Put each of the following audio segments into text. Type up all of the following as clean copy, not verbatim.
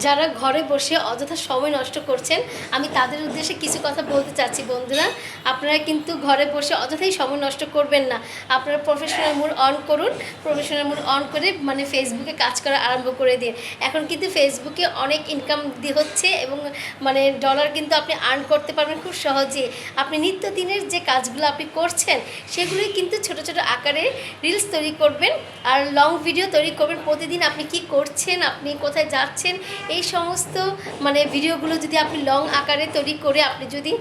যারা ঘরে বসে অযথা সময় নষ্ট করছেন, আমি তাদের উদ্দেশ্যে কিছু কথা বলতে চাচ্ছি। বন্ধুরা, আপনারা কিন্তু ঘরে বসে অযথাই সময় নষ্ট করবেন না। আপনারা প্রফেশনাল মোড অন করুন, প্রফেশনাল মোড অন করে মানে ফেসবুকে কাজ করা আরম্ভ করে দিন। এখন কিন্তু ফেসবুকে অনেক ইনকাম হচ্ছে এবং মানে ডলার কিন্তু আপনি আর্ন করতে পারবেন খুব সহজে। আপনি নিত্যদিনের যে কাজগুলো আপনি করছেন সেগুলোই কিন্তু ছোট ছোট আকারে রিলস তৈরি করবেন আর লং ভিডিও তৈরি করবেন। প্রতিদিন আপনি কি করছেন, আপনি কোথায় যাচ্ছেন, এই সমস্ত মানে ভিডিওগুলো যদি আপনি লং আকারে তৈরি করে আপনি যদি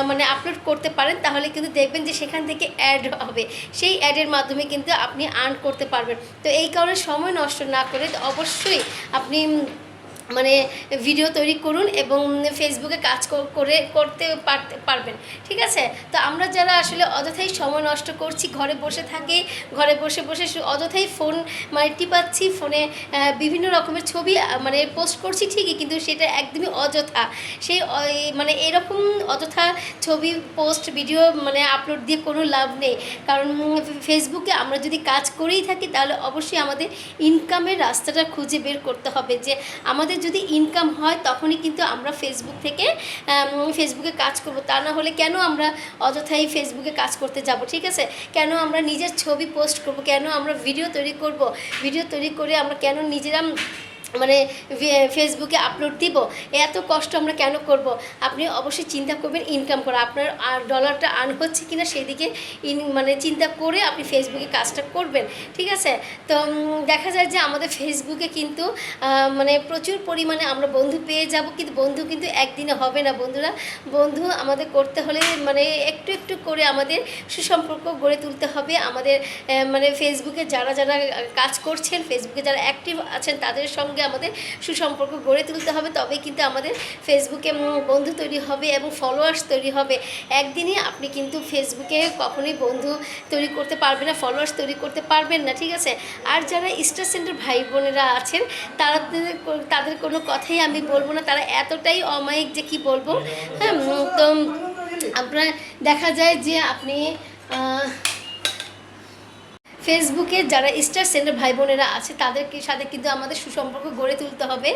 মানে আপলোড করতে পারেন, তাহলে কিন্তু দেখবেন যে সেখান থেকে অ্যাড হবে। সেই অ্যাডের মাধ্যমে কিন্তু আপনি আর্ন করতে পারবেন। তো এই কারণে সময় নষ্ট না করে অবশ্যই আপনি মানে ভিডিও তৈরি করুন এবং ফেসবুকে কাজ করতে পারবেন। ঠিক আছে? তো আমরা যারা আসলে অযথাই সময় নষ্ট করছি, ঘরে বসে থাকি, ঘরে বসে বসে অযথাই ফোন মানে টিপাচ্ছি, ফোনে বিভিন্ন রকমের ছবি মানে পোস্ট করছি ঠিকই, কিন্তু সেটা একদমই অযথা। সেই মানে এরকম অযথা ছবি পোস্ট ভিডিও মানে আপলোড দিয়ে কোনো লাভ নেই। কারণ ফেসবুকে আমরা যদি কাজ করেই থাকি, তাহলে অবশ্যই আমাদের ইনকামের রাস্তাটা খুঁজে বের করতে হবে। যে আমাদের যদি ইনকাম হয় তখনই কিন্তু আমরা ফেসবুকে কাজ করব। তা না হলে কেন আমরা অযথাই ফেসবুকে কাজ করতে যাব? ঠিক আছে? কেন আমরা নিজের ছবি পোস্ট করব? কেন আমরা ভিডিও তৈরি করব? ভিডিও তৈরি করে আমরা কেন নিজেরা মানে ফেসবুকে আপলোড দিব? এত কষ্ট আমরা কেন করব? আপনি অবশ্যই চিন্তা করবেন ইনকাম করা, আপনার ডলারটা আর্ন হচ্ছে কিনা সেদিকে মানে চিন্তা করে আপনি ফেসবুকে কাজটা করবেন। ঠিক আছে? তো দেখা যায় যে আমাদের ফেসবুকে কিন্তু মানে প্রচুর পরিমাণে আমরা বন্ধু পেয়ে যাব, কিন্তু বন্ধু কিন্তু একদিনে হবে না বন্ধুরা। বন্ধু আমাদের করতে হলে মানে একটু একটু করে আমাদের সুসম্পর্ক গড়ে তুলতে হবে। আমাদের মানে ফেসবুকে যারা যারা কাজ করছেন, ফেসবুকে যারা অ্যাক্টিভ আছেন, তাদের সঙ্গে আমাদের সুসম্পর্ক গড়ে তুলতে হবে। তবেই কিন্তু আমাদের ফেসবুকে বন্ধু তৈরি হবে এবং ফলোয়ার্স তৈরি হবে। একদিনই আপনি কিন্তু ফেসবুকে কখনোই বন্ধু তৈরি করতে পারবেন না, ফলোয়ার্স তৈরি করতে পারবেন না। ঠিক আছে? আর যারা স্টার সেন্টার ভাই বোনেরা আছেন, তাদের কোনো কথাই আমি বলবো না, তারা এতটাই অমায়িক যে কি বলবো। হ্যাঁ, তো আপনার দেখা যায় যে আপনি ফেসবুকে যারা স্টার সেন্টার ভাই বোনেরা আছে, তাদেরকে সাথে কিন্তু আমাদের সুসম্পর্ক গড়ে তুলতে হবে।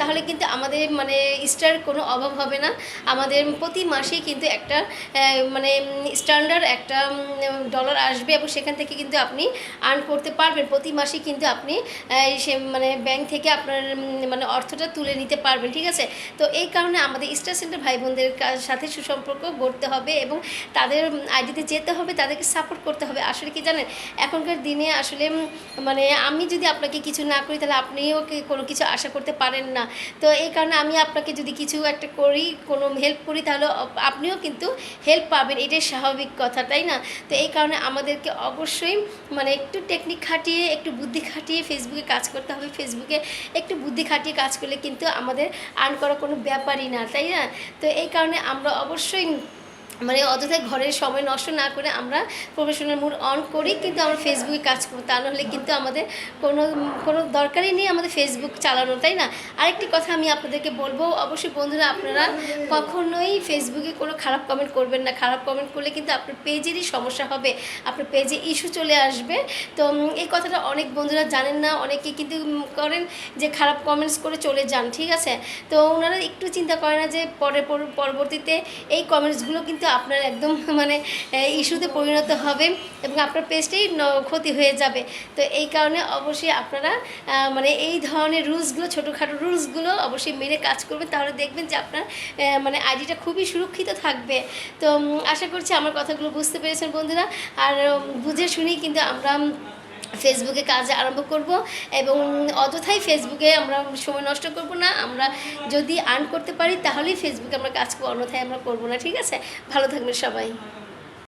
তাহলে কিন্তু আমাদের মানে স্টার কোনো অভাব হবে না। আমাদের প্রতি মাসেই কিন্তু একটা মানে স্ট্যান্ডার্ড একটা ডলার আসবে এবং সেখান থেকে কিন্তু আপনি আর্ন করতে পারবেন। প্রতি মাসেই কিন্তু আপনি সে মানে ব্যাংক থেকে আপনার মানে অর্থটা তুলে নিতে পারবেন। ঠিক আছে? তো এই কারণে আমাদের স্টার সেন্টার ভাই বোনদের সাথে সুসম্পর্ক গড়তে হবে এবং তাদের আইডিতে যেতে হবে, তাদেরকে সাপোর্ট করতে হবে। আসলে কি জানেন, এখনকার দিনে আসলে মানে আমি যদি আপনাকে কিছু না করি, তাহলে আপনিও কোনো কিছু আশা করতে পারেন না। তো এই কারণে আমি আপনাকে যদি কিছু একটা করি, কোনো হেল্প করি, তাহলে আপনিও কিন্তু হেল্প পাবেন। এটাই স্বাভাবিক কথা, তাই না? তো এই কারণে আমাদেরকে অবশ্যই মানে একটু টেকনিক খাটিয়ে, একটু বুদ্ধি খাটিয়ে ফেসবুকে কাজ করতে হবে। ফেসবুকে একটু বুদ্ধি খাটিয়ে কাজ করলে কিন্তু আমাদের আর্ন করা কোনো ব্যাপারই না, তাই না? তো এই কারণে আমরা অবশ্যই মানে অযথায় ঘরের সময় নষ্ট না করে আমরা প্রফেশনাল মোড অন করি কিন্তু আমরা ফেসবুকে কাজ করব। তা নাহলে কিন্তু আমাদের কোনো কোনো দরকারই নেই আমাদের ফেসবুক চালানো, তাই না? আরেকটি কথা আমি আপনাদেরকে বলবো, অবশ্যই বন্ধুরা, আপনারা কখনোই ফেসবুকে কোনো খারাপ কমেন্ট করবেন না। খারাপ কমেন্ট করলে কিন্তু আপনার পেজেরই সমস্যা হবে, আপনার পেজে ইস্যু চলে আসবে। তো এই কথাটা অনেক বন্ধুরা জানেন না, অনেকে কিন্তু করেন যে খারাপ কমেন্টস করে চলে যান। ঠিক আছে? তো ওনারা একটু চিন্তা করে না যে পরবর্তীতে এই কমেন্টসগুলো কিন্তু আপনার একদম মানে ইস্যুতে পরিণত হবে এবং আপনার পেজটাই ক্ষতি হয়ে যাবে। তো এই কারণে অবশ্যই আপনারা মানে এই ধরনের রুলসগুলো, ছোটোখাটো রুলসগুলো অবশ্যই মেনে কাজ করবেন। তাহলে দেখবেন যে আপনার মানে আইডিটা খুবই সুরক্ষিত থাকবে। তো আশা করছি আমার কথাগুলো বুঝতে পেরেছেন বন্ধুরা। আর বুঝে শুনেই কিন্তু আমরা ফেসবুকে কাজ আরম্ভ করব এবং অযথাই ফেসবুকে আমরা সময় নষ্ট করব না। আমরা যদি আর্ন করতে পারি তাহলেই ফেসবুকে আমরা কাজ করব, অন্যথায় আমরা করব না। ঠিক আছে? ভালো থাকবেন সবাই।